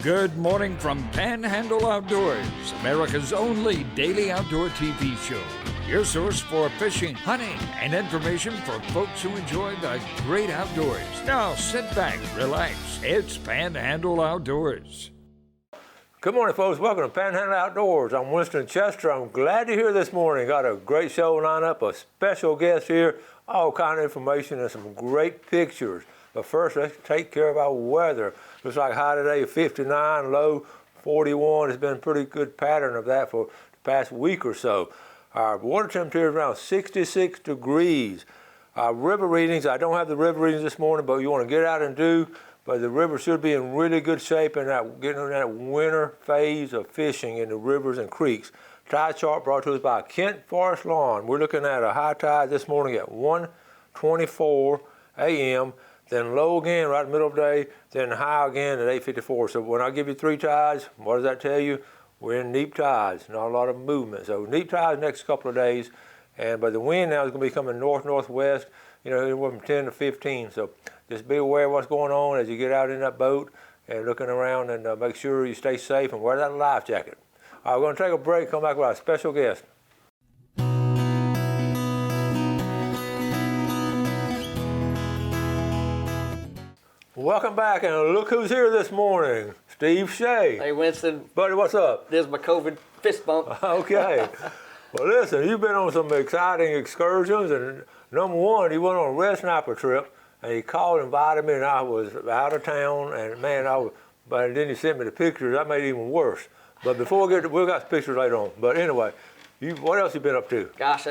Good morning from Panhandle Outdoors, America's only daily outdoor TV show. Your source for fishing, hunting, and information for folks who enjoy the great outdoors. Now sit back, relax. It's Panhandle Outdoors. Good morning, folks. Welcome to Panhandle Outdoors. I'm Winston Chester. I'm glad you're here this morning. Got a great show lined up, a special guest here, all kind of information and some great pictures. But first, let's take care of our weather. Looks like high today, 59, low 41. It's been a pretty good pattern of that for the past week or so. Our water temperature is around 66 degrees. Our river readings, I don't have the river readings this morning, but you want to get out and do. But the river should be in really good shape and getting in that winter phase of fishing in the rivers and creeks. Tide chart brought to us by Kent Forest Lawn. We're looking at a high tide this morning at 1:24 a.m., then low again right in the middle of the day, then high again at 8:54. So when I give you three tides, what does that tell you? We're in neap tides, not a lot of movement. So neap tides next couple of days, but the wind now is going to be coming north-northwest, anywhere from 10 to 15. So just be aware of what's going on as you get out in that boat and looking around, and make sure you stay safe and wear that life jacket. All right, we're going to take a break, come back with our special guest. Welcome back, and look who's here this morning, Steve Shea. Hey, Winston. Buddy, what's up? There's my COVID fist bump. Okay. Well, listen, you've been on some exciting excursions, and number one, you went on a red snapper trip, and you called and invited me, and I was out of town, and man, but then you sent me the pictures. That made it even worse. But before we we've got pictures later on. But anyway, what else you been up to? Gosh,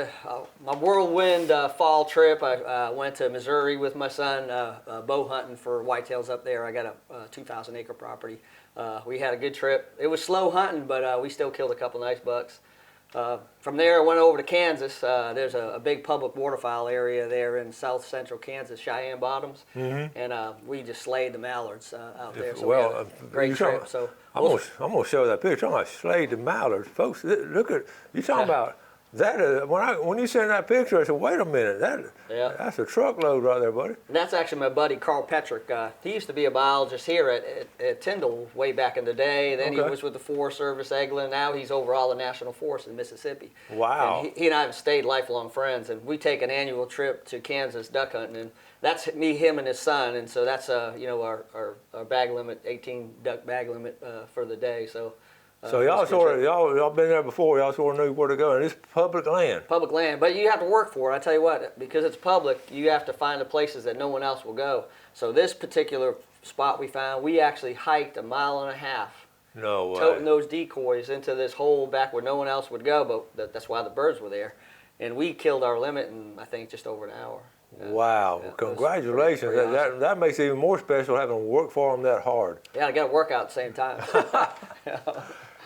my whirlwind fall trip. I went to Missouri with my son, bow hunting for whitetails up there. I got a 2,000 acre property. We had a good trip. It was slow hunting, but we still killed a couple nice bucks. From there, I went over to Kansas. There's a big public waterfowl area there in south central Kansas, Cheyenne Bottoms, and we just slayed the mallards out there. So well, we had a great trip. So I'm gonna show that picture. I'm gonna slayed the mallards, folks. Look at you talking about that. When you sent that picture, I said, "Wait a minute, that's a truckload right there, buddy." And that's actually my buddy Carl Petrick. He used to be a biologist here at Tyndall way back in the day. Then he was with the Forest Service, Eglin. Now he's over all the national forests in Mississippi. Wow. And he and I have stayed lifelong friends, and we take an annual trip to Kansas duck hunting, and that's me, him, and his son. And so that's our bag limit, 18 duck bag limit for the day. So. So y'all been there before. Y'all sort of knew where to go, and it's public land. Public land, but you have to work for it. I tell you what, because it's public, you have to find the places that no one else will go. So this particular spot we found, we actually hiked 1.5 miles. No way. Toting those decoys into this hole back where no one else would go, but that's why the birds were there. And we killed our limit in, I think, just over an hour. Wow! Yeah, congratulations. pretty awesome. That makes it even more special having to work for them that hard. Yeah, I got to work out at the same time.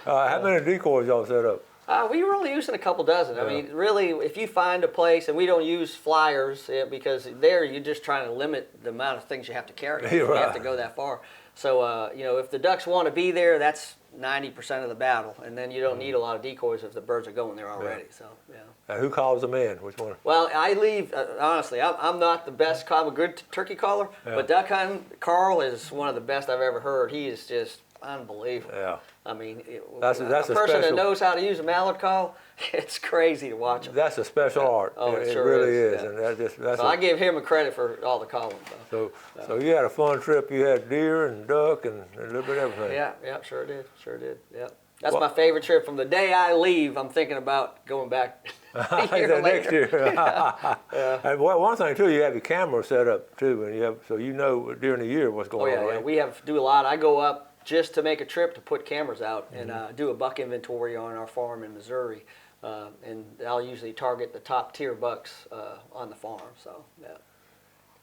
How many decoys y'all set up? We were only using a couple dozen. Yeah. I mean, really, if you find a place, and we don't use flyers because there you're just trying to limit the amount of things you have to carry. You're right. You have to go that far. So, if the ducks want to be there, that's 90% of the battle. And then you don't need a lot of decoys if the birds are going there already. Yeah. So, yeah. And who calls them in? Which one? Well, I leave, honestly, I'm not the best, I'm a good turkey caller, but duck hunting, Carl is one of the best I've ever heard. He is just unbelievable. Yeah. I mean, that's a a person special, that knows how to use a mallard call, it's crazy to watch him. That's a special art. Oh, it sure really is. And so I give him a credit for all the calling. So you had a fun trip. You had deer and duck and a little bit of everything. Yeah, sure did. Yeah. That's my favorite trip. From the day I leave, I'm thinking about going back a year later. Next year. Yeah. And one thing too, you have your camera set up too, and so during the year what's going on. Yeah, we do a lot. I go up just to make a trip to put cameras out and do a buck inventory on our farm in Missouri, and I'll usually target the top tier bucks on the farm. So yeah.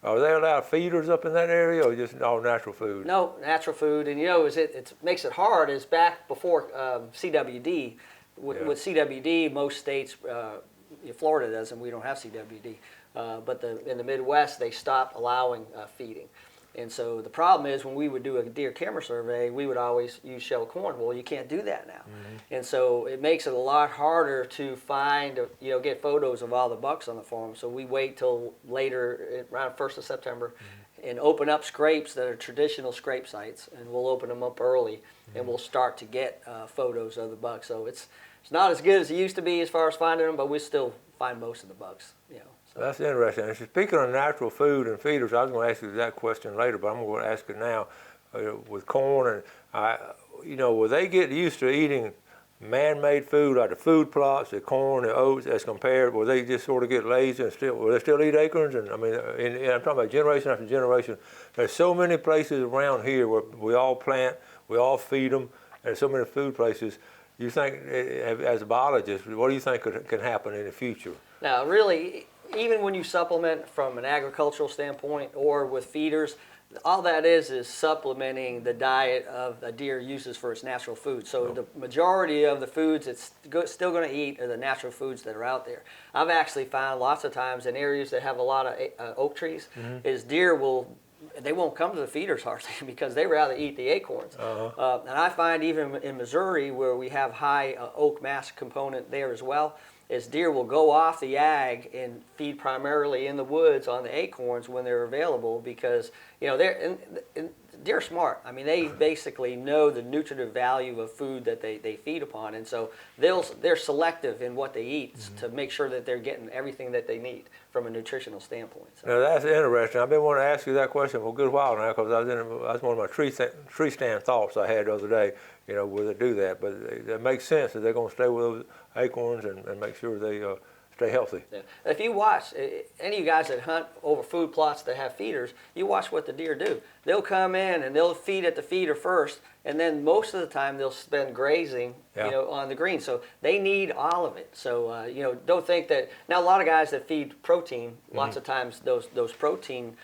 Are they allowed feeders up in that area, or just all natural food? No, natural food. And it makes it hard is back before CWD. With CWD, most states, Florida doesn't. We don't have CWD. But in the Midwest, they stopped allowing feeding. And so the problem is when we would do a deer camera survey, we would always use shell corn. Well, you can't do that now. And so it makes it a lot harder to find, get photos of all the bucks on the farm. So we wait till later, around 1st of September, and open up scrapes that are traditional scrape sites, and we'll open them up early, and we'll start to get photos of the bucks. So it's not as good as it used to be as far as finding them, but we still find most of the bucks. So. That's interesting. And speaking of natural food and feeders, I was going to ask you that question later, but I'm going to ask it now. With corn and will they get used to eating man-made food like the food plots, the corn, the oats, as compared? Will they just sort of get lazy and will they still eat acorns? And I mean, and I'm talking about generation after generation. There's so many places around here where we all plant, we all feed them. There's so many food places. You think, as a biologist, what do you think can happen in the future? Now, really, even when you supplement from an agricultural standpoint or with feeders, all that is supplementing the diet of a deer uses for its natural food. So the majority of the foods it's still going to eat are the natural foods that are out there. I've actually found lots of times in areas that have a lot of oak trees, is deer they won't come to the feeders hardly because they rather eat the acorns. And I find even in Missouri, where we have high oak mass component there as well, is deer will go off the ag and feed primarily in the woods on the acorns when they're available, because they're deer are smart. I mean, they basically know the nutritive value of food that they feed upon, and so they're selective in what they eat to make sure that they're getting everything that they need from a nutritional standpoint. So. Now that's interesting. I've been wanting to ask you that question for a good while now, because that's one of my tree stand thoughts I had the other day. Will they do that? But it makes sense that they're going to stay with those acorns and make sure they stay healthy. Yeah. If you watch any of you guys that hunt over food plots that have feeders, you watch what the deer do. They'll come in and they'll feed at the feeder first, and then most of the time they'll spend grazing, on the green. So they need all of it. So don't think that now a lot of guys that feed protein, lots of times those protein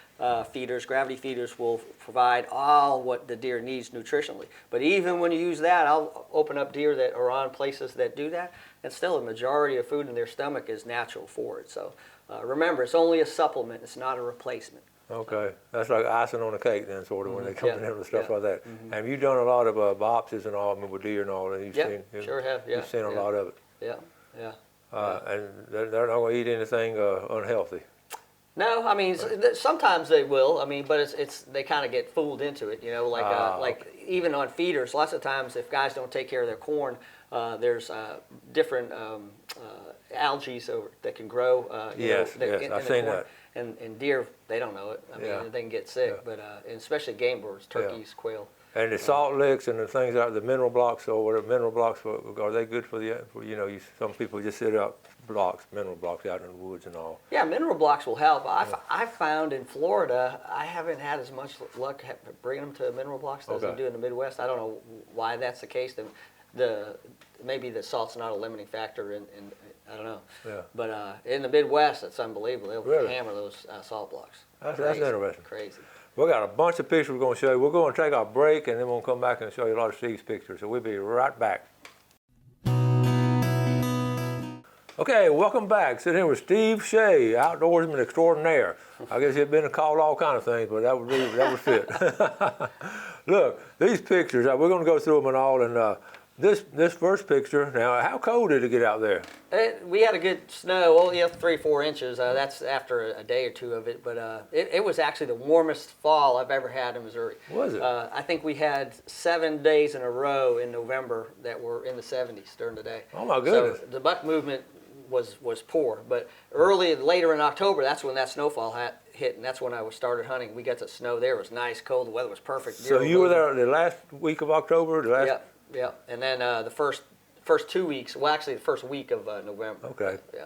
feeders, gravity feeders, will provide all what the deer needs nutritionally. But even when you use that, I'll open up deer that are on places that do that, and still a majority of food in their stomach is natural for it. So remember, it's only a supplement, it's not a replacement. Okay, that's like icing on the cake then, sort of, when they come in with stuff like that. Have you done a lot of biopsies and all, with deer and all that? Sure have, You've seen a lot of it. Yeah. And they're not going to eat anything unhealthy. No, I mean sometimes they will. I mean, but it's they kind of get fooled into it. Like even on feeders, lots of times if guys don't take care of their corn, there's different algae that can grow. Yes, I've seen that. And deer, they don't know it. I mean, they can get sick, but and especially game birds, turkeys, quail. And the salt licks and the things out, the mineral blocks, or whatever mineral blocks, are they good for some people just sit out mineral blocks out in the woods and all. Yeah, mineral blocks will help. I found in Florida, I haven't had as much luck bringing them to mineral blocks as I do in the Midwest. I don't know why that's the case. Maybe the salt's not a limiting factor in I don't know. Yeah. But in the Midwest, it's unbelievable. They'll hammer those salt blocks. That's interesting. Crazy. We got a bunch of pictures we're going to show you. We're going to take our break, and then we'll come back and show you a lot of Steve's pictures. So we'll be right back. Okay, welcome back. Sitting here with Steve Shea, outdoorsman extraordinaire. I guess he's been called all kind of things, but that would fit. Look, these pictures, we're going to go through them and all, and this first picture, now, how cold did it get out there? We had a good snow, 3-4 inches. That's after a day or two of it, but it was actually the warmest fall I've ever had in Missouri. Was it? I think we had 7 days in a row in November that were in the 70s during the day. Oh my goodness. So the buck movement was poor, but later in October, that's when that snowfall hit, and that's when I started hunting. We got the snow there. It was nice, cold, the weather was perfect. So you were there the last week of October? Yeah, and then the first 2 weeks, well, actually the first week of November. Okay. Yeah.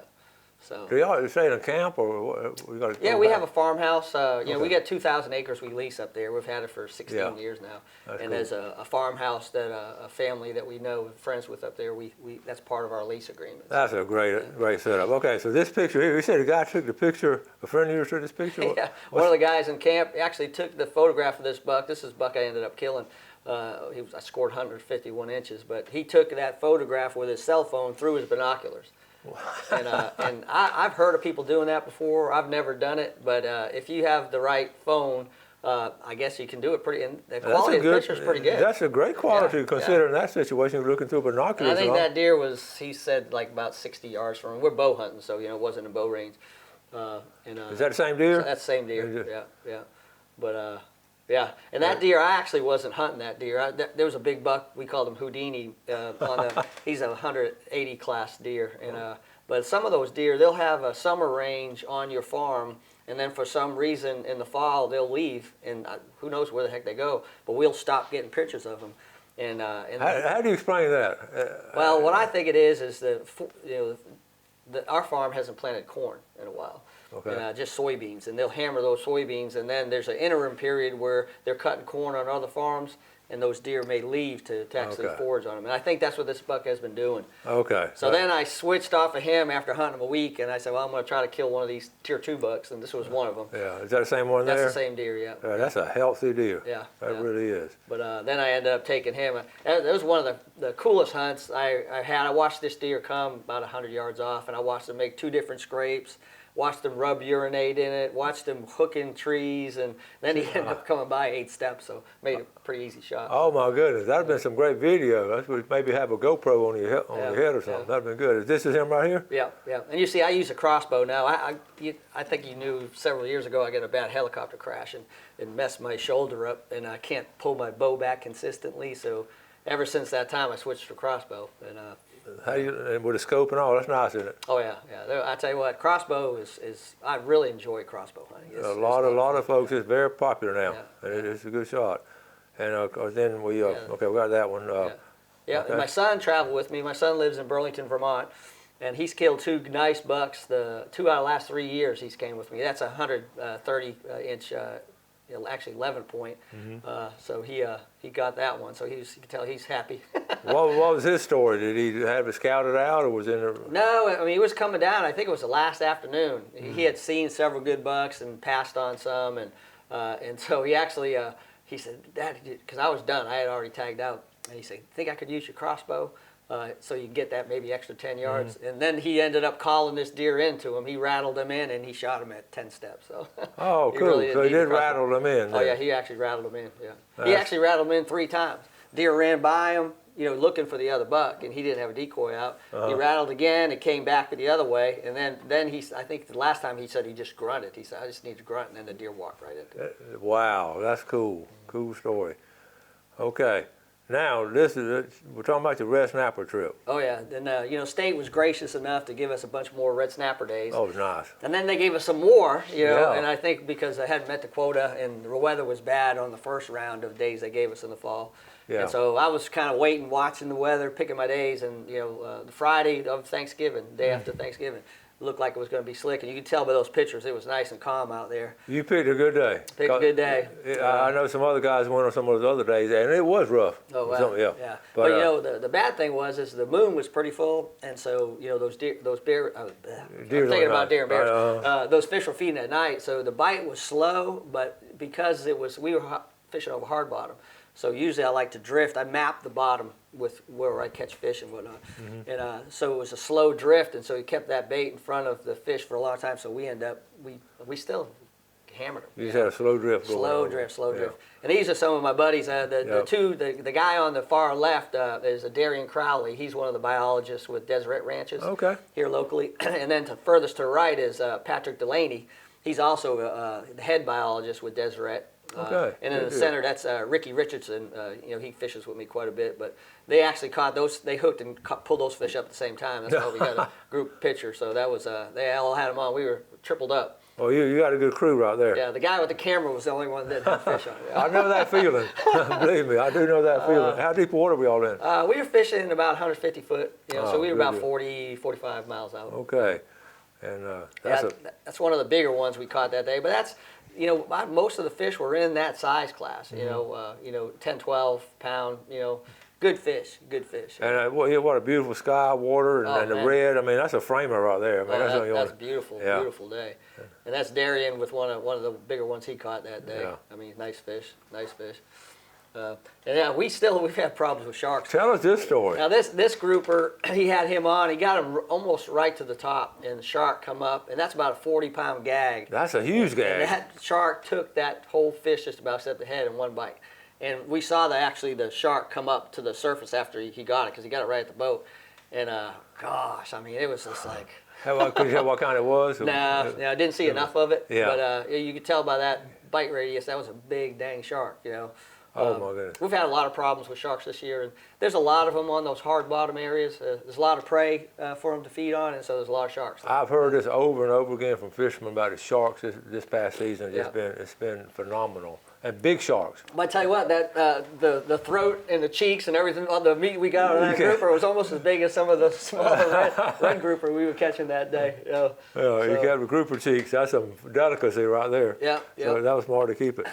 So. Do y'all stay in a camp, or we got to? Yeah, we have a farmhouse. We got 2,000 acres we lease up there. We've had it for 16 years now. That's and cool. There's a farmhouse that a family that we know, friends with up there. We that's part of our lease agreement. That's a great setup. Okay, so this picture here, you said a guy took the picture. A friend of yours took this picture. Yeah, one of the guys in camp actually took the photograph of this buck. This is buck I ended up killing. I scored 151 inches, but he took that photograph with his cell phone through his binoculars. And I've heard of people doing that before. I've never done it, but if you have the right phone, I guess you can do it pretty. And the quality of the picture is pretty good. That's a great quality considering that situation. You're looking through binoculars. And I think that deer was, he said, like about 60 yards from him. We're bow hunting, so it wasn't in bow range. Is that the same deer? So that's the same deer. Yeah. But yeah, and that deer, I actually wasn't hunting that deer. There was a big buck, we called him Houdini, he's a 180 class deer. And but some of those deer, they'll have a summer range on your farm, and then for some reason in the fall they'll leave, and who knows where the heck they go. But we'll stop getting pictures of them. And how do you explain that? Well, what I think it is our farm hasn't planted corn in a while. Okay. And, just soybeans, and they'll hammer those soybeans, and then there's an interim period where they're cutting corn on other farms, and those deer may leave to actually forage on them. And I think that's what this buck has been doing. Okay. So then I switched off of him after hunting him a week, and I said, well, I'm going to try to kill one of these tier 2 bucks, and this was one of them. Yeah, is that the same one there? That's the same deer, yeah. That's a healthy deer. Yeah. That really is. But then I ended up taking him. It was one of the coolest hunts I had. I watched this deer come about 100 yards off, and I watched him make 2 different scrapes, watched him rub urinate in it, watched him hook in trees, and then he ended up coming by 8 steps, so made a pretty easy shot. Oh my goodness, that'd been some great video. That's what, maybe have a GoPro on your head or something. That'd been good. This is him right here? Yeah, yeah. And you see, I use a crossbow now. I think you knew several years ago I got a bad helicopter crash and messed my shoulder up, and I can't pull my bow back consistently. So ever since that time, I switched to crossbow. And and with a scope and all, that's nice, isn't it? Oh yeah, yeah. I tell you what, crossbow is I really enjoy crossbow hunting. A lot of folks. It's very popular now, and it's a good shot. And then we okay, we got that one. Yeah, okay. And my son traveled with me. My son lives in Burlington, Vermont, and he's killed 2 nice bucks. The 2 out of the last 3 years he's came with me. That's a 130-inch. Actually 11 point. So he got that one. So you can tell he's happy. What was his story? Did he have it scouted out, or was it in a... No, I mean, he was coming down. I think it was the last afternoon. He had seen several good bucks and passed on some, and so he actually he said, Dad, because I was done. I had already tagged out, and he said, think I could use your crossbow? So you can get that maybe extra 10 yards. And then he ended up calling this deer into him. He rattled him in, and he shot him at 10 steps. So oh, cool. Really so he did rattle them in. Oh, yeah, he actually rattled him in, yeah. He actually rattled him in 3 times. Deer ran by him, looking for the other buck, and he didn't have a decoy out. He rattled again and came back the other way, and then I think the last time he said he just grunted. He said, I just need to grunt, and then the deer walked right into it. Wow, that's cool. Cool story. Okay. Now, we're talking about the red snapper trip. Oh, yeah. And, State was gracious enough to give us a bunch more red snapper days. Oh, it was nice. And then they gave us some more, and I think because I hadn't met the quota and the weather was bad on the first round of days they gave us in the fall. Yeah. And so I was kind of waiting, watching the weather, picking my days, and, the Friday of Thanksgiving, day after Thanksgiving, looked like it was going to be slick, and you could tell by those pictures it was nice and calm out there. You picked a good day. Picked a good day. I know some other guys went on some of those other days, and it was rough. Oh, wow. Yeah. But the bad thing was the moon was pretty full, and so those bear. I'm thinking about deer and bears. Those fish were feeding at night, so the bite was slow, but because we were fishing over hard bottom. So usually I like to drift. I map the bottom with where I catch fish and whatnot. And so it was a slow drift, and so he kept that bait in front of the fish for a long time. So we still hammered them. You just had a slow drift going on. Slow drift. And these are some of my buddies. The guy on the far left is a Darian Crowley. He's one of the biologists with Deseret Ranches here locally. And then furthest to the right is Patrick Delaney. He's also the head biologist with Deseret. And in the center, that's Ricky Richardson. He fishes with me quite a bit, but they actually caught those. They hooked and pulled those fish up at the same time. That's why we got a group picture. So that was they all had them on. We were tripled up. Oh, you got a good crew right there. Yeah, the guy with the camera was the only one that had fish on it. I know that feeling. Believe me, I do know that feeling. How deep water were y'all in? We were fishing about 150 foot. So we were about 40, 45 miles out. Okay, and that's one of the bigger ones we caught that day. But that's. Most of the fish were in that size class, 10, 12 pound, good fish. And what a beautiful sky, water, and the red. I mean, that's a framer right there. I mean, that's beautiful day. Yeah. And that's Darian with one of the bigger ones he caught that day. Yeah. I mean, nice fish. And we've had problems with sharks. Tell us this story. Now this grouper, he had him on. He got him almost right to the top, and the shark come up, and that's about a 40-pound gag. That's a huge gag. And that shark took that whole fish just about except the head in one bite. And we saw the shark come up to the surface after he got it, because he got it right at the boat. And gosh, I mean, it was just like. Could you tell what kind it was? No, I didn't see enough of it. Yeah. But you could tell by bite radius, that was a big dang shark, you know. Oh my goodness. We've had a lot of problems with sharks this year, and there's a lot of them on those hard bottom areas. There's a lot of prey for them to feed on, and so there's a lot of sharks. I've heard this over and over again from fishermen about the sharks this past season. It's been phenomenal. And big sharks. But I tell you what, that the throat and the cheeks and everything, all the meat we got on that grouper was almost as big as some of the smaller red grouper we were catching that day. You know. Yeah, you got the grouper cheeks. That's a delicacy right there. Yeah, So that was smart to keep it.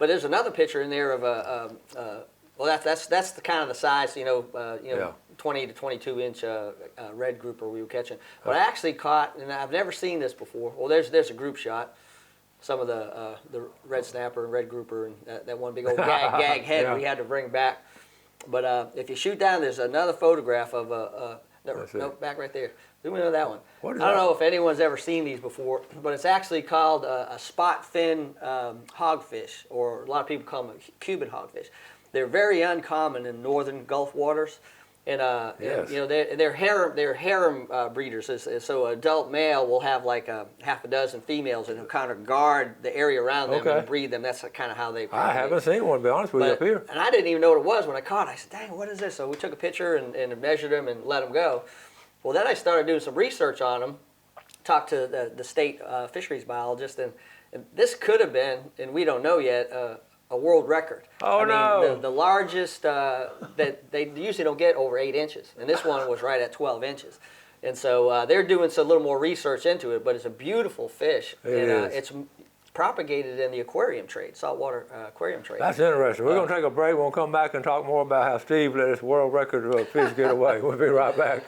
But there's another picture in there of well, that's the kind of the size, you know, 20 to 22 inch red grouper we were catching. But I actually caught, and I've never seen this before. Well, there's a group shot. Some of the red snapper and red grouper and that one big old gag head we had to bring back. But if you shoot down, there's another photograph of no, back right there. Zoom into that one. I don't know if anyone's ever seen these before, but it's actually called a spot fin hogfish, or a lot of people call them a Cuban hogfish. They're very uncommon in northern Gulf waters. And, and you know, they're harem breeders. So an adult male will have like half a dozen females and he'll kind of guard the area around them and breed them. That's kind of how they propagate. I haven't seen one, to be honest with you, up here. And I didn't even know what it was when I caught it. I said, dang, what is this? So we took a picture and measured them and let them go. Well, then I started doing some research on them, talked to the state fisheries biologist, and this could have been, and we don't know yet, a world record. Oh, no. The largest, that they usually don't get over 8 inches, and this one was right at 12 inches. And so they're doing a little more research into it, but it's a beautiful fish. It's propagated in the aquarium trade, saltwater aquarium trade. That's interesting. We're going to take a break. We'll come back and talk more about how Steve let his world record of fish get away. We'll be right back.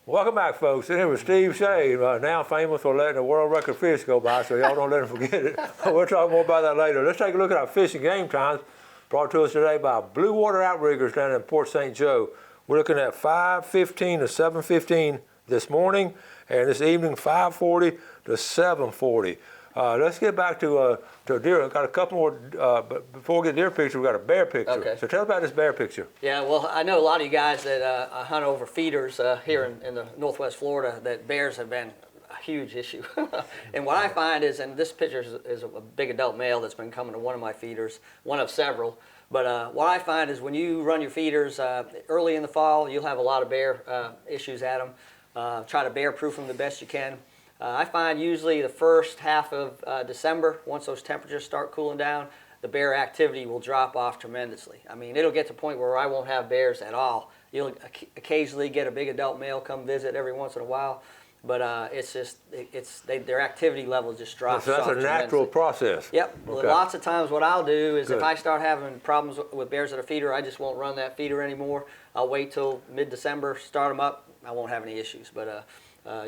Welcome back, folks. And here with Steve Shea, now famous for letting the world record fish go by, so y'all don't let him forget it. We'll talk more about that later. Let's take a look at our fishing game times, brought to us today by Blue Water Outriggers down in Port St. Joe. We're looking at 5:15 to 7:15 this morning, and this evening 5:40 to 7:40. Let's get back to deer. I've got a couple more, but before we get deer picture, we've got a bear picture. Okay. So tell us about this bear picture. Yeah, well, I know a lot of you guys that hunt over feeders here in the Northwest Florida, that bears have been a huge issue. And what I find is, and this picture is a big adult male that's been coming to one of my feeders, one of several. But what I find is when you run your feeders early in the fall, you'll have a lot of bear issues at them. Try to bear proof them the best you can. I find usually the first half of December, once those temperatures start cooling down, the bear activity will drop off tremendously. I mean, it'll get to a point where I won't have bears at all. You'll occasionally get a big adult male come visit every once in a while, but it's just, their activity level just drops So that's off a natural process. Yep. Well, Okay. lots of times what I'll do is if I start having problems with bears at a feeder, I just won't run that feeder anymore. I'll wait till mid-December, start them up. I won't have any issues, but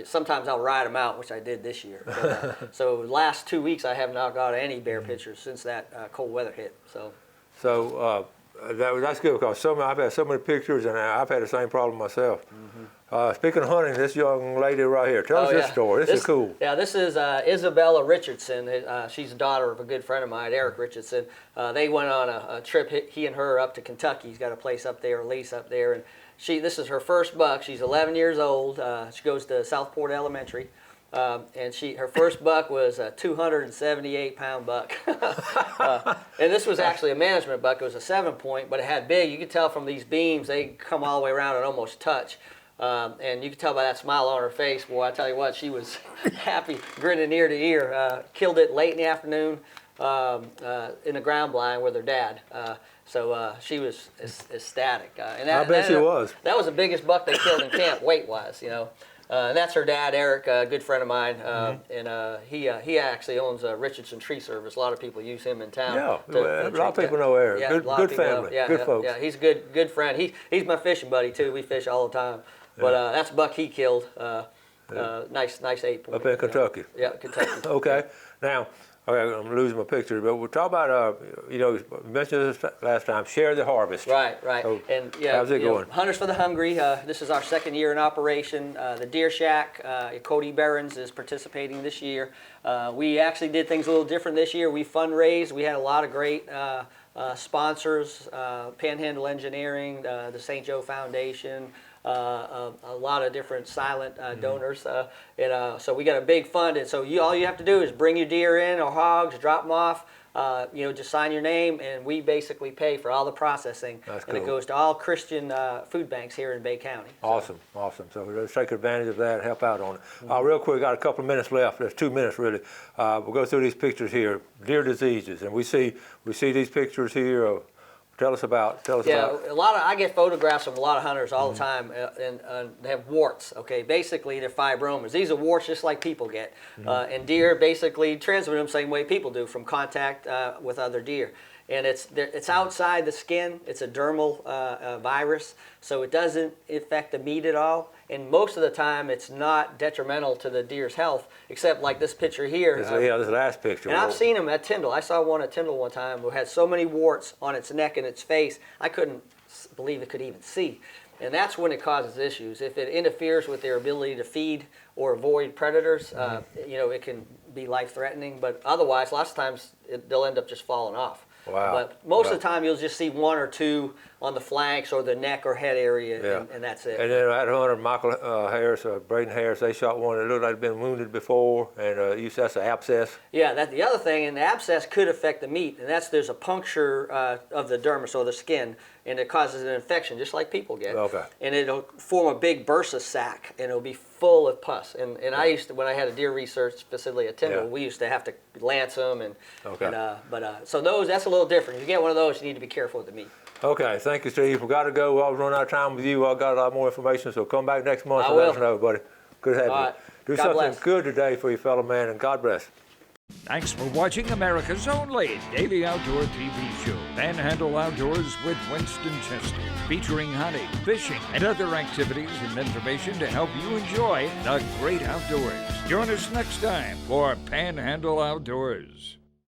sometimes I'll ride them out, which I did this year. But, so last 2 weeks I have not got any bear pictures since that cold weather hit. So that's good, because I've had so many pictures, and I've had the same problem myself. Speaking of hunting, this young lady right here, tell us this story. This is cool. Yeah, this is Isabella Richardson. She's the daughter of a good friend of mine, Eric Richardson. They went on a trip, he and her, up to Kentucky. He's got a place up there, a lease up there, and this is her first buck. She's 11 years old. She goes to Southport Elementary. And her first buck was a 278-pound buck. And this was actually a management buck. It was a 7-point, but it had big. You could tell from these beams, they come all the way around and almost touch. And you could tell by that smile on her face, boy, I tell you what, she was happy, grinning ear to ear. Killed it late in the afternoon in a ground blind with her dad. So she was ecstatic. And I bet she was. That was the biggest buck they killed in camp weight-wise, you know. And that's her dad, Eric, a good friend of mine, and he actually owns Richardson Tree Service. A lot of people use him in town. Yeah, a lot of people know Eric. Yeah, good family, good folks. Yeah, he's a good friend. He's my fishing buddy too. We fish all the time. But that's a buck he killed. Nice 8-point. Up in Kentucky. Yeah, Kentucky. Okay, now. Okay, I'm losing my picture, but we'll talk about, you mentioned this last time, share the harvest. Right. So, and yeah, how's it going? Hunters for the Hungry. This is our second year in operation. The Deer Shack, Cody Behrens is participating this year. We actually did things a little different this year. We fundraised. We had a lot of great sponsors, Panhandle Engineering, the St. Joe Foundation, a lot of different silent donors. So we got a big fund, and so all you have to do is bring your deer in or hogs, drop them off. Just sign your name, and we basically pay for all the processing. That's and cool. It goes to all Christian food banks here in Bay County. Awesome. So let's take advantage of that and help out on it. Real quick, got a couple of minutes left. There's 2 minutes really. We'll go through these pictures here. Deer diseases, and we see these pictures here. Tell us about. I get photographs of a lot of hunters all the time, and they have warts. Okay, basically they're fibromas. These are warts just like people get, and deer basically transmit them the same way people do from contact with other deer. And it's outside the skin. It's a dermal virus, so it doesn't affect the meat at all. And most of the time, it's not detrimental to the deer's health, except like this picture here. This last picture. And I've seen them at Tyndall. I saw one at Tyndall one time who had so many warts on its neck and its face, I couldn't believe it could even see. And that's when it causes issues. If it interferes with their ability to feed or avoid predators, it can be life-threatening. But otherwise, lots of times they'll end up just falling off. Wow. But most of the time, you'll just see 1 or 2 on the flanks or the neck or head area, and that's it. And then I had a hunter, Michael Harris, Braden Harris, they shot one that looked like it'd been wounded before, and you said that's an abscess. Yeah, that's the other thing, and the abscess could affect the meat, and there's a puncture of the dermis, or the skin, and it causes an infection, just like people get. Okay. And it'll form a big bursa sac, and it'll be full of pus. And I used to, when I had a deer research facility at Tyndall, we used to have to lance them, so that's a little different. If you get one of those, you need to be careful with the meat. Okay, thank you, Steve. We got to go. I'll run out of time with you. I got a lot more information, so come back next month and let us know, buddy. Good to have you. Right. Do God something bless. good today for your fellow man, and God bless. Thanks for watching America's only daily outdoor TV show, Panhandle Outdoors with Winston Chester, featuring hunting, fishing, and other activities and information to help you enjoy the great outdoors. Join us next time for Panhandle Outdoors.